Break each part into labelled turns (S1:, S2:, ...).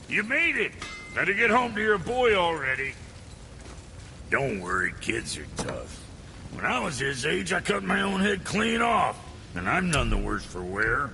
S1: You made it! Better get home to your boy already. Don't worry, kids are tough. When I was his age, I cut my own head clean off. And I'm none the worse for wear.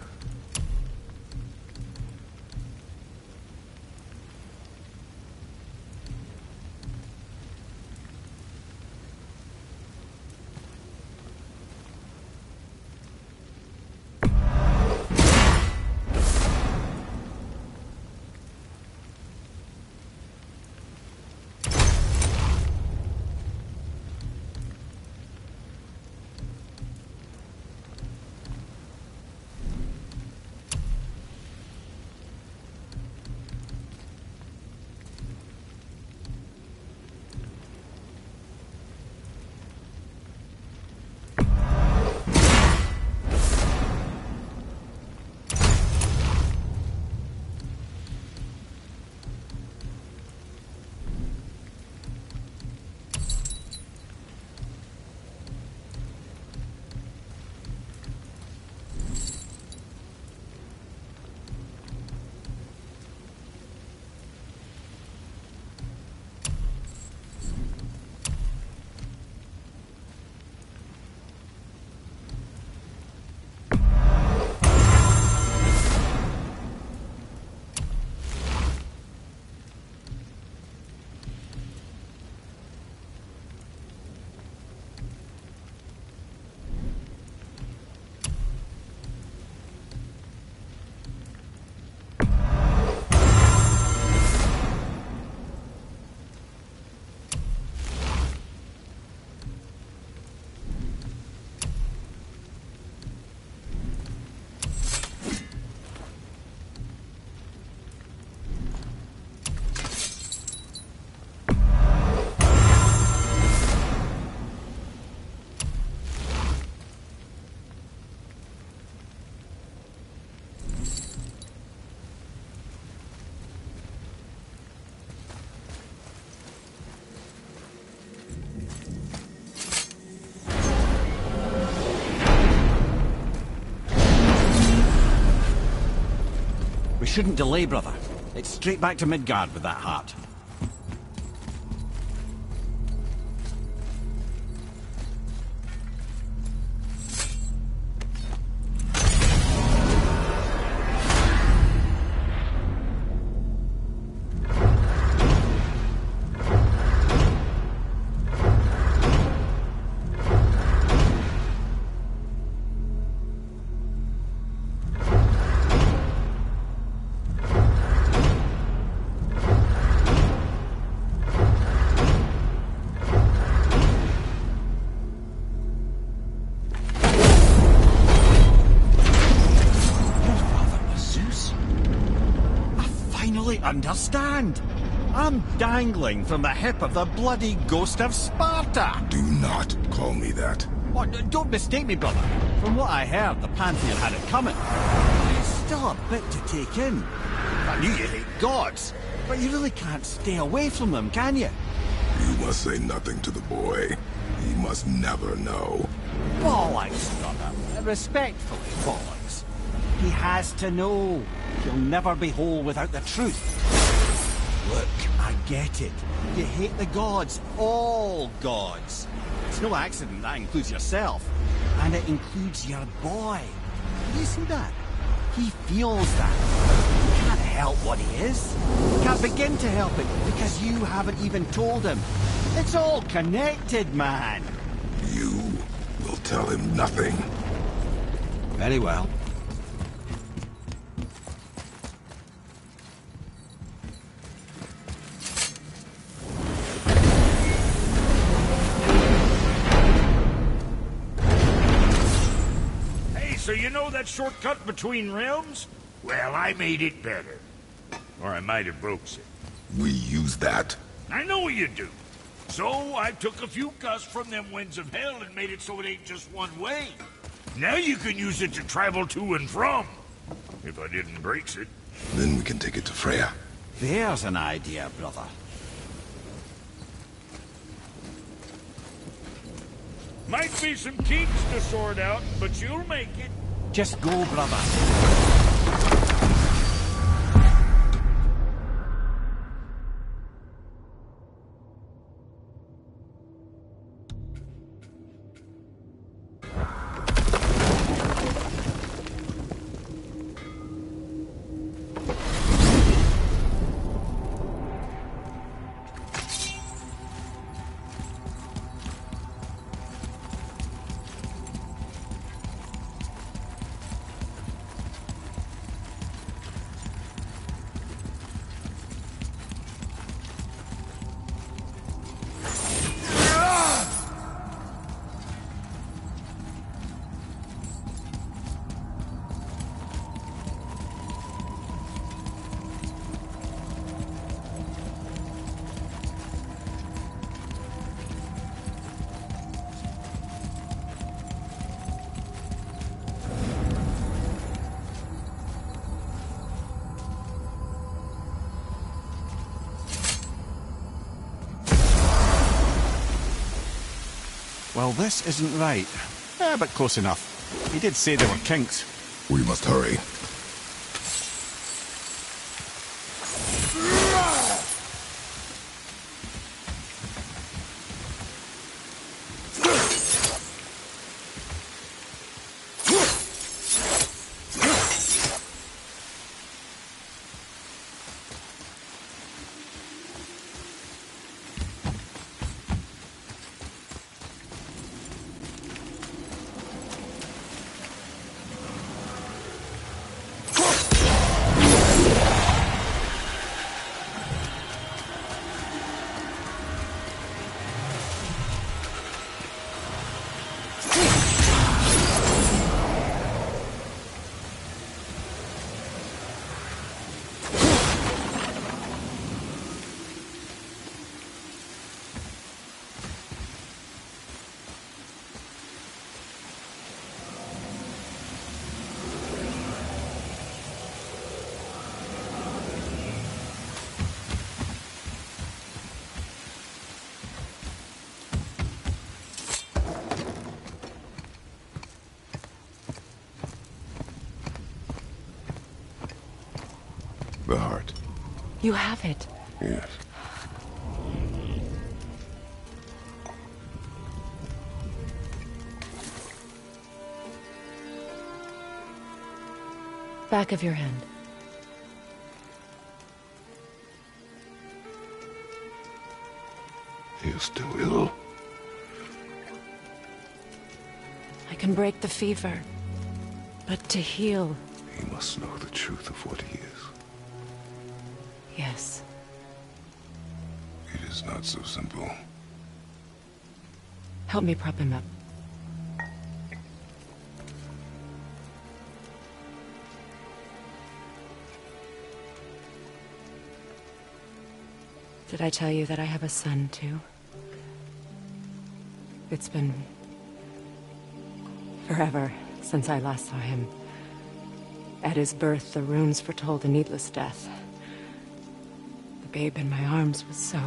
S2: We shouldn't delay, brother. It's straight back to Midgard with that heart. Understand? I'm dangling from the hip of the bloody ghost of Sparta!
S3: Do not call me that.
S2: Oh, don't mistake me, brother. From what I heard, the Pantheon had it coming. It's still a bit to take in. I knew you hate gods, but you really can't stay away from them, can you?
S3: You must say nothing to the boy. He must never know.
S2: Bollocks, brother. Respectfully, bollocks. He has to know. He'll never be whole without the truth. Look, I get it. You hate the gods. All gods. It's no accident that includes yourself. And it includes your boy. Do you see that? He feels that. He can't help what he is. He can't begin to help it because you haven't even told him. It's all connected, man.
S3: You will tell him nothing.
S2: Very well.
S1: So you know that shortcut between realms? Well, I made it better. Or I might have broke it.
S3: We use that.
S1: I know you do. So I took a few gusts from them winds of hell and made it so it ain't just one way. Now you can use it to travel to and from. If I didn't break it.
S3: Then we can take it to Freya.
S2: There's an idea, brother.
S1: Might be some kinks to sort out, but you'll make it.
S2: Just go, brother. Well, this isn't right. But close enough. He did say there were kinks.
S3: We must hurry. The heart.
S4: You have it.
S3: Yes.
S4: Back of your hand.
S3: He is still ill.
S4: I can break the fever. But to heal...
S3: He must know the truth of what he is.
S4: Yes.
S3: It is not so simple.
S4: Help me prop him up. Did I tell you that I have a son, too? It's been... forever since I last saw him. At his birth, the runes foretold a needless death. The babe in my arms was so...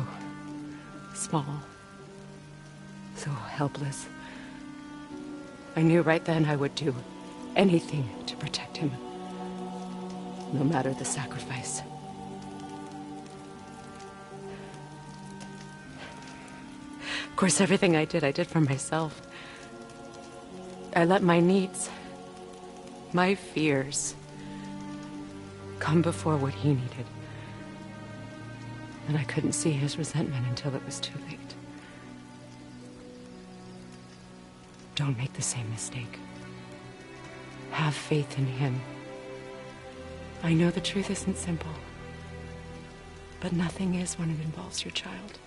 S4: small. So helpless. I knew right then I would do anything to protect him. No matter the sacrifice. Of course, everything I did for myself. I let my needs, my fears, come before what he needed. And I couldn't see his resentment until it was too late. Don't make the same mistake. Have faith in him. I know the truth isn't simple, but nothing is when it involves your child.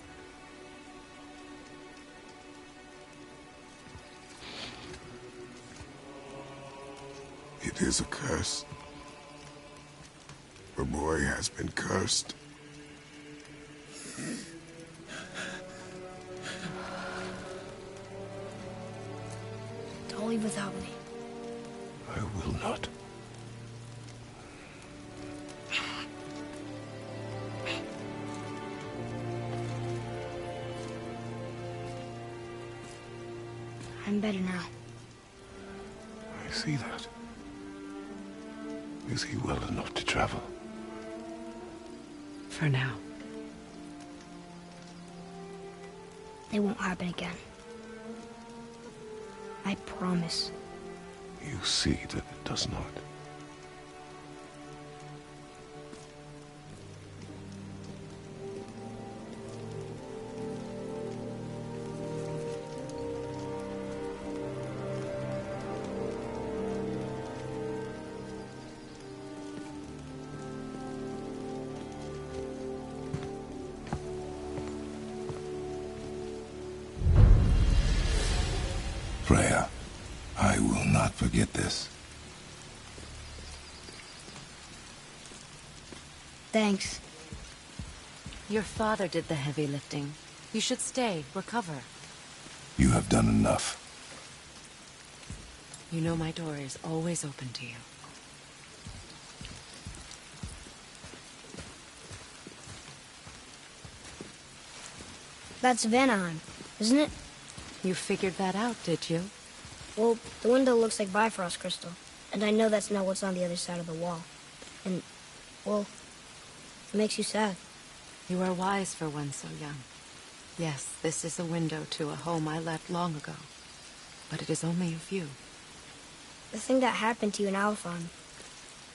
S3: It is a curse. The boy has been cursed.
S5: Don't leave without me.
S3: I will not.
S5: I'm better now.
S3: I see that. Is he well enough to travel?
S4: For now.
S5: They won't happen again. I promise.
S3: You see that it does not. Freya, I will not forget this.
S5: Thanks.
S4: Your father did the heavy lifting. You should stay, recover.
S3: You have done enough.
S4: You know my door is always open to you.
S5: That's Vanaheim, isn't it?
S4: You figured that out, did you?
S5: Well, the window looks like Bifrost crystal, and I know that's not what's on the other side of the wall. And, well, it makes you sad.
S4: You are wise for one so young. Yes, this is a window to a home I left long ago. But it is only a view.
S5: The thing that happened to you in Alfheim,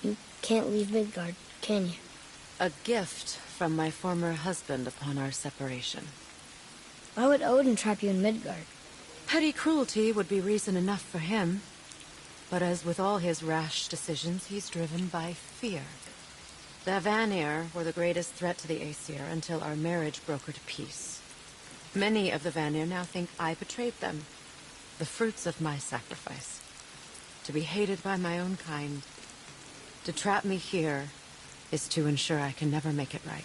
S5: you can't leave Midgard, can you?
S4: A gift from my former husband upon our separation.
S5: Why would Odin trap you in Midgard?
S4: Petty cruelty would be reason enough for him. But as with all his rash decisions, he's driven by fear. The Vanir were the greatest threat to the Aesir until our marriage brokered peace. Many of the Vanir now think I betrayed them. The fruits of my sacrifice. To be hated by my own kind. To trap me here is to ensure I can never make it right.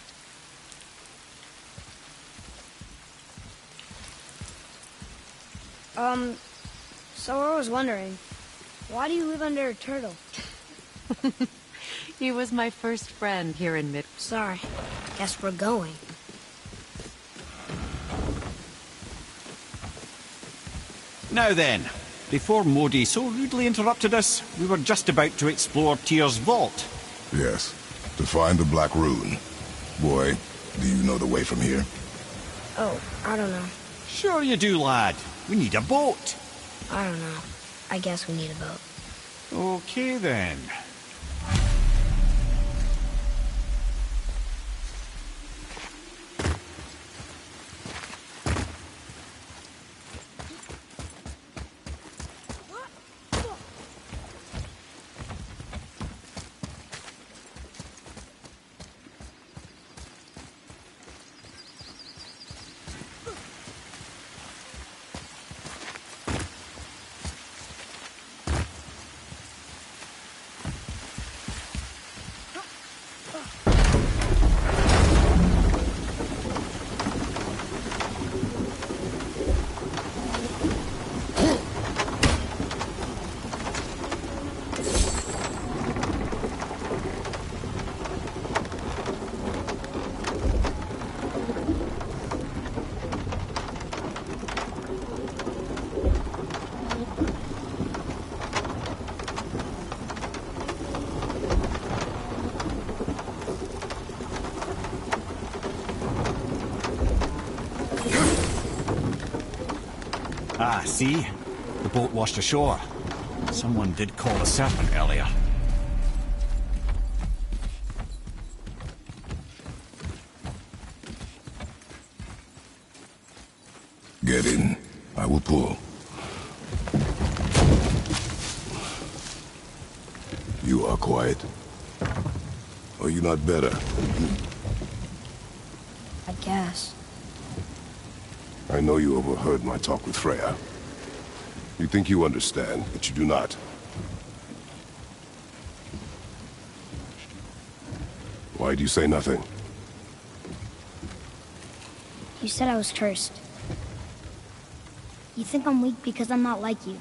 S5: So I was wondering, why do you live under a turtle?
S4: He was my first friend here in Mid...
S5: Sorry, guess we're going.
S2: Now then, before Modi so rudely interrupted us, we were just about to explore Tyr's vault.
S3: Yes, to find the Black Rune. Boy, do you know the way from here?
S5: Oh, I don't know.
S2: Sure you do, lad. We need a boat.
S5: I don't know. I guess we need a boat.
S2: Okay then. Ah, see? The boat washed ashore. Someone did call a serpent earlier.
S3: Get in. I will pull. You are quiet. Are you not better?
S5: I guess.
S3: I know you overheard my talk with Freya. You think you understand, but you do not. Why do you say nothing?
S5: You said I was cursed. You think I'm weak because I'm not like you.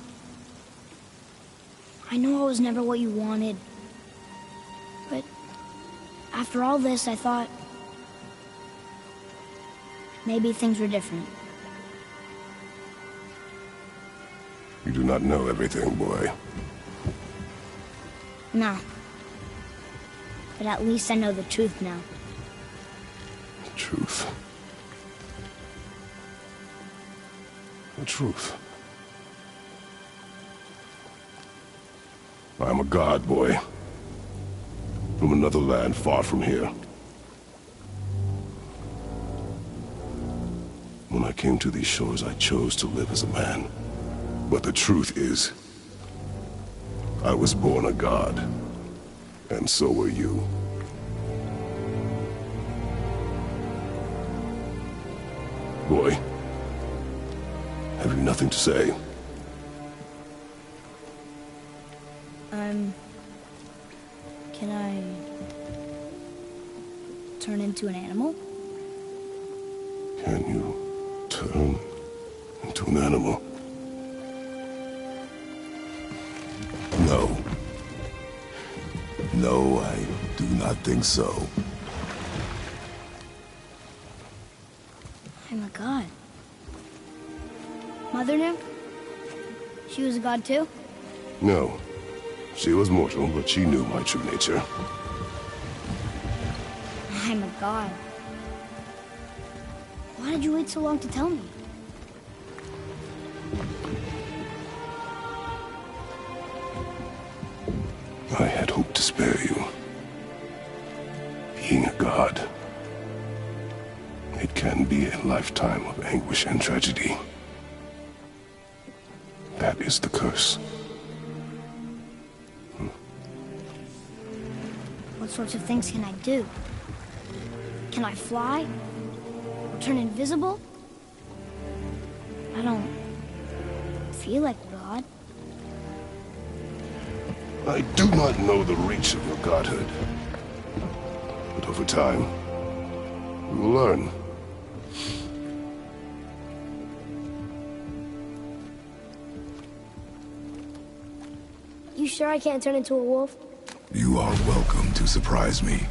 S5: I know I was never what you wanted. But after all this, I thought maybe things were different.
S3: You do not know everything, boy.
S5: No. But at least I know the truth now.
S3: The truth. The truth. I am a god, boy. From another land far from here. When I came to these shores, I chose to live as a man. But the truth is, I was born a god. And so were you. Boy, have you nothing to say?
S5: Can I turn into an animal?
S3: Can you turn into an animal? No. No, I do not think so.
S5: I'm a god. Mother knew? She was a god too?
S3: No. She was mortal, but she knew my true nature.
S5: I'm a god. Why did you wait so long to tell me?
S3: I had hoped to spare you. Being a god, it can be a lifetime of anguish and tragedy. That is the curse.
S5: What sorts of things can I do? Can I fly? Or turn invisible? I don't feel like a god.
S3: I do not know the reach of your godhood. But over time, we will learn.
S5: You sure I can't turn into a wolf?
S6: You are welcome to surprise me.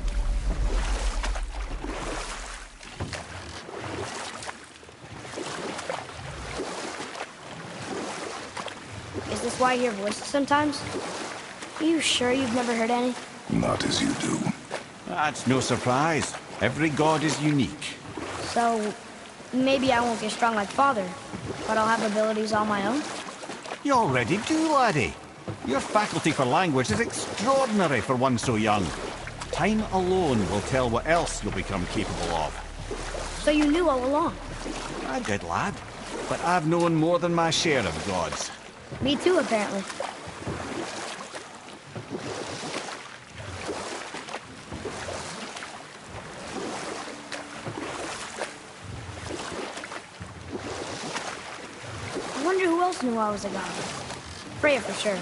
S5: Is this why you hear voices sometimes? Are you sure you've never heard any?
S6: Not as you do.
S2: That's no surprise. Every god is unique.
S5: So, maybe I won't get strong like Father, but I'll have abilities all my own?
S2: You already do, laddie. Your faculty for language is extraordinary for one so young. Time alone will tell what else you'll become capable of.
S5: So you knew all along?
S2: I did, lad. But I've known more than my share of gods.
S5: Me too, apparently. I wonder who else knew I was a god. Freya for sure.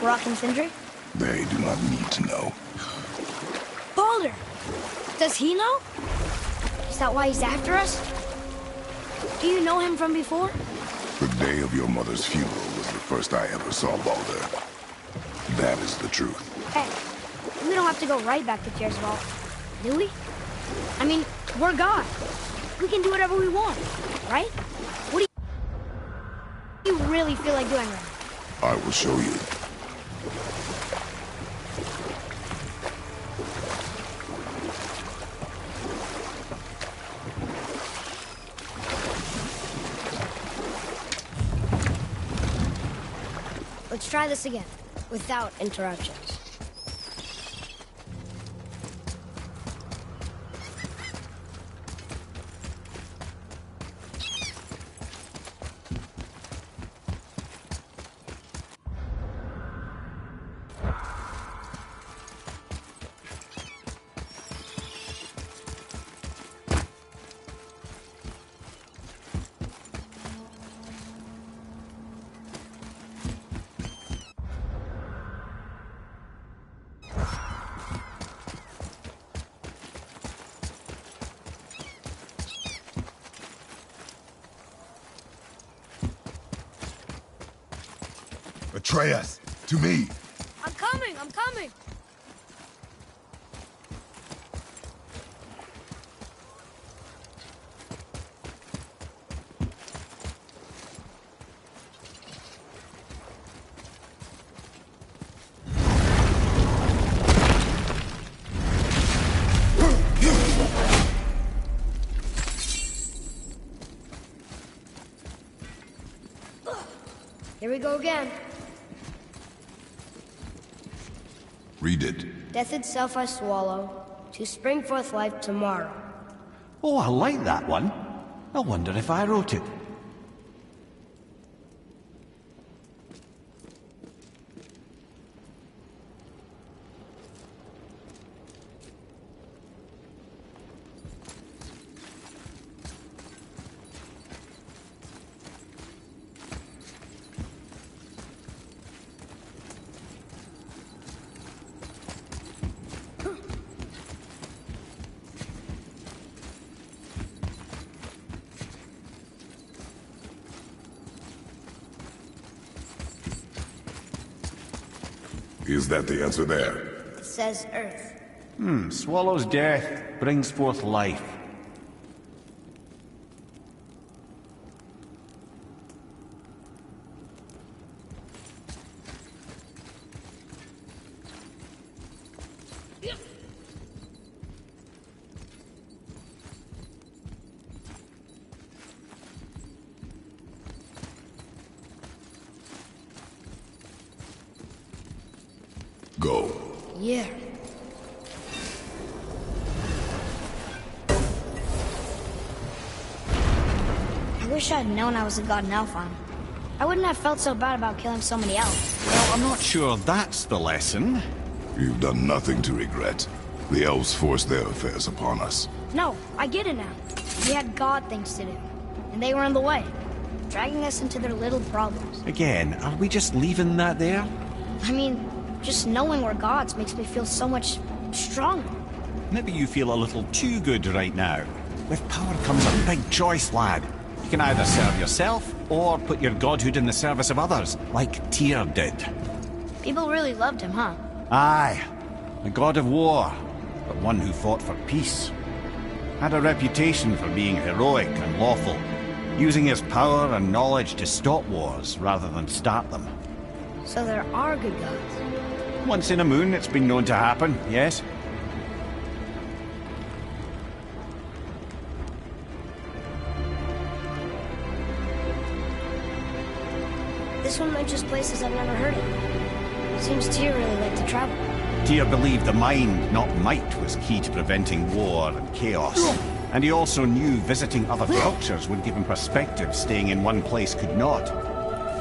S5: Rock and Sindri?
S6: They do not need to know.
S5: Baldur! Does he know? Is that why he's after us? Do you know him from before?
S6: The day of your mother's funeral was the first I ever saw Baldur. That is the truth.
S5: Hey, we don't have to go right back to Tyr's Vault, do we? I mean, we're God. We can do whatever we want, right? What do you really feel like doing right now?
S6: I will show you.
S5: Let's try this again, without interruptions.
S6: Atreus, to me!
S5: I'm coming! I'm coming! Here we go again.
S6: Read it.
S5: Death itself I swallow, to spring forth life tomorrow.
S2: Oh, I like that one. I wonder if I wrote it.
S6: Is that the answer there?
S5: It says Earth.
S2: Swallows death, brings forth life.
S5: yeah. I wish I'd known I was a god in Alfheim. I wouldn't have felt so bad about killing so many elves.
S2: Well, I'm not sure that's the lesson.
S6: You've done nothing to regret. The elves forced their affairs upon us.
S5: No, I get it now. We had god things to do, and they were in the way, dragging us into their little problems.
S2: Again, are we just leaving that there?
S5: I mean, just knowing we're gods makes me feel so much stronger.
S2: Maybe you feel a little too good right now. With power comes a big choice, lad. You can either serve yourself, or put your godhood in the service of others, like Tyr did.
S5: People really loved him, huh?
S2: Aye, a god of war, but one who fought for peace. Had a reputation for being heroic and lawful, using his power and knowledge to stop wars rather than start them.
S5: So there are good gods.
S2: Once in a moon, it's been known to happen, yes?
S5: This one mentions places I've never heard of. Seems Tyr really liked to travel.
S2: Tyr believed the mind, not might, was key to preventing war and chaos. And he also knew visiting other cultures would give him perspective staying in one place could not.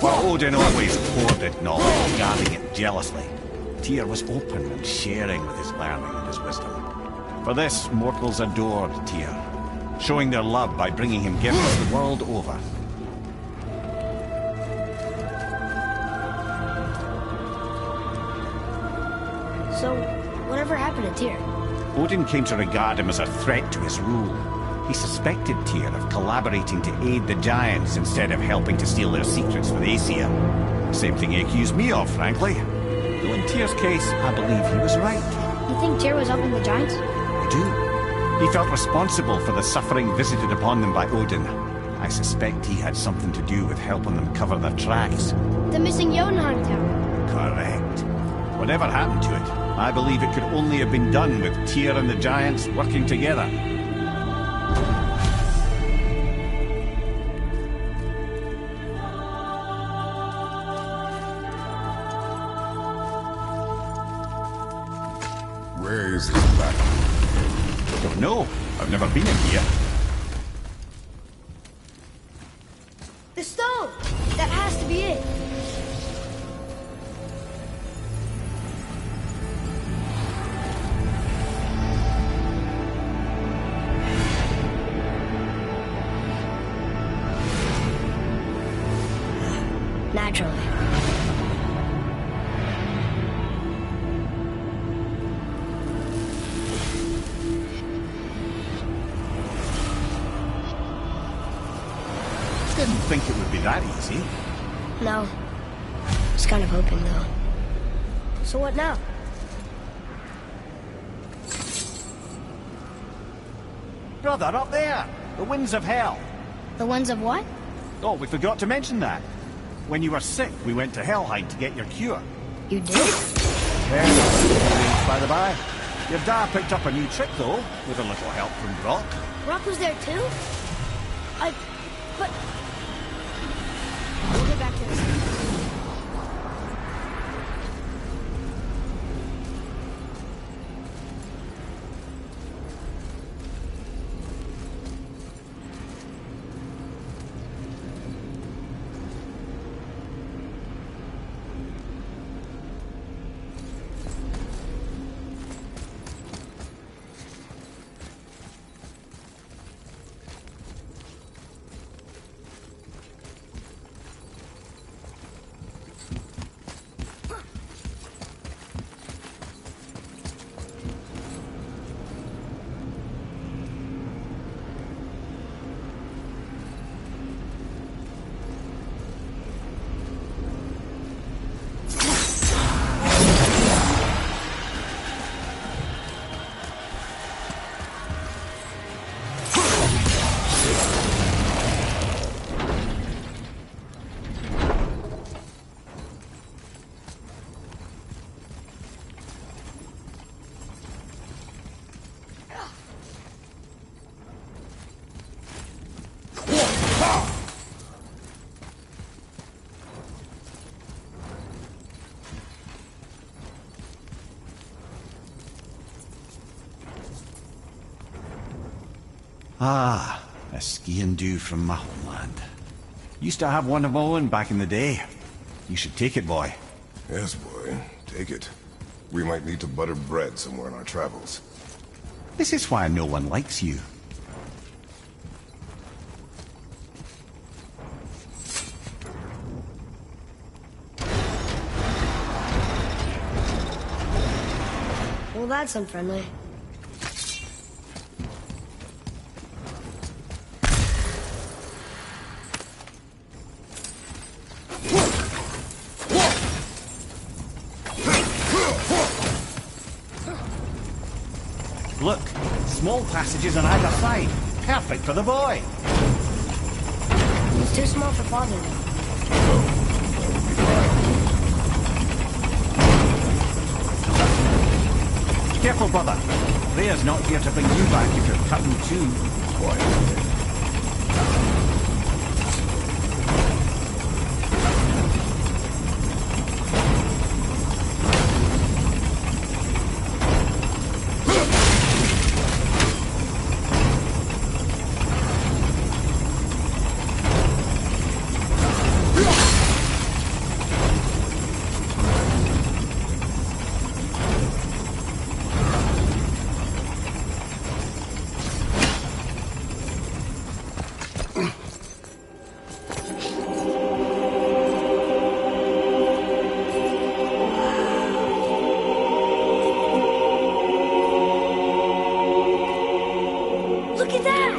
S2: While Odin always hoarded knowledge, guarding it jealously, Tyr was open and sharing with his learning and his wisdom. For this, mortals adored Tyr, showing their love by bringing him gifts the world over.
S5: So, whatever happened to Tyr?
S2: Odin came to regard him as a threat to his rule. He suspected Tyr of collaborating to aid the giants instead of helping to steal their secrets for the Aesir. Same thing he accused me of, frankly. Though in Tyr's case, I believe he was right.
S5: You think Tyr was helping the giants?
S2: I do. He felt responsible for the suffering visited upon them by Odin. I suspect he had something to do with helping them cover their tracks.
S5: The missing Jotunheim tower.
S2: Correct. Whatever happened to it, I believe it could only have been done with Tyr and the giants working together.
S6: Where is this battle?
S2: Don't know. I've never been in here.
S5: The stone! That has to be it! Naturally.
S2: Didn't think it would be that easy.
S5: No. Was kind of hoping, though. So what now?
S2: Brother, up there! The winds of hell!
S5: The ones of what?
S2: Oh, we forgot to mention that. When you were sick, we went to Helheim to get your cure.
S5: You did?
S2: Yes, by the by. Your dad picked up a new trick, though, with a little help from Brock.
S5: Rock was there too? But... We'll get back to this.
S2: Ah, a ski and do from my homeland. Used to have one of my own back in the day. You should take it, boy.
S3: Yes, boy. Take it. We might need to butter bread somewhere in our travels.
S2: This is why no one likes you.
S5: Well, that's unfriendly.
S2: Look, small passages on either side. Perfect for the boy.
S5: It's too small for father, though.
S2: Careful, brother. Rhea's not here to bring you back if you're cutting too.
S3: Quiet.
S5: Look at that!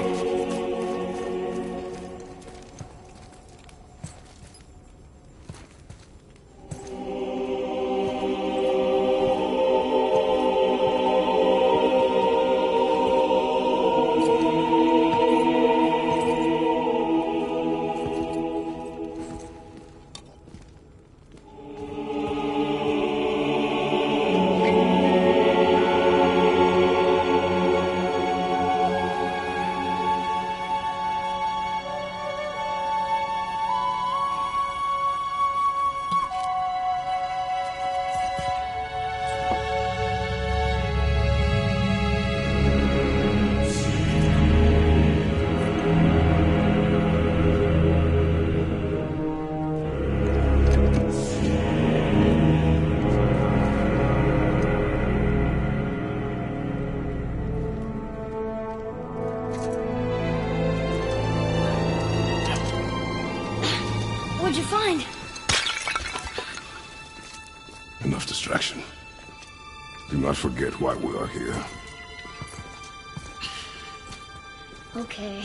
S5: What'd you find?
S3: Enough distraction. Do not forget why we are here.
S5: Okay.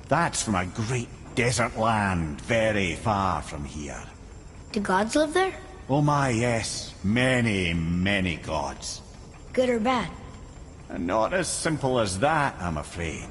S2: That's from a great desert land, very far from here.
S5: Do gods live there?
S2: Oh my, yes. Many, many gods.
S5: Good or bad?
S2: And not as simple as that, I'm afraid.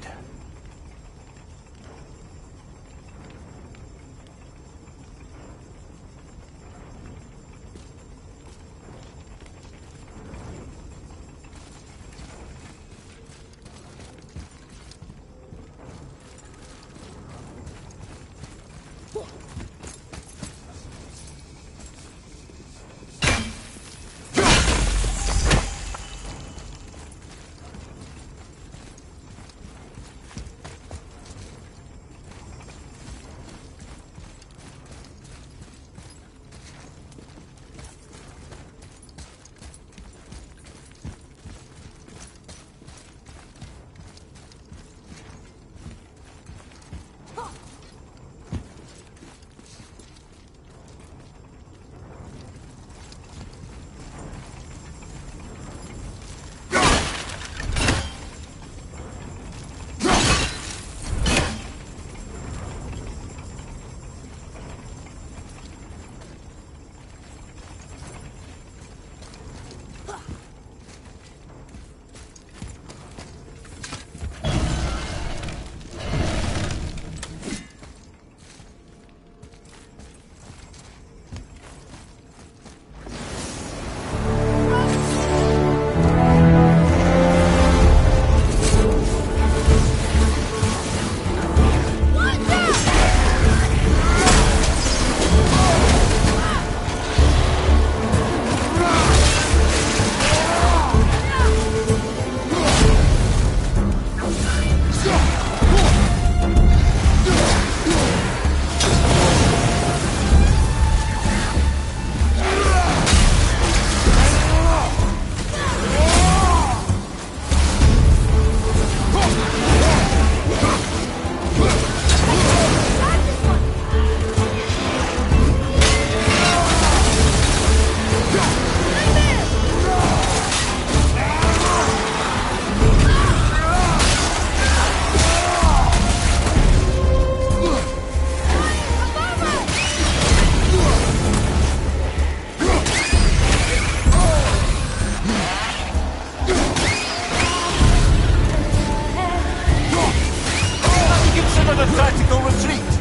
S2: the tactical retreat!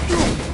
S3: Ugh!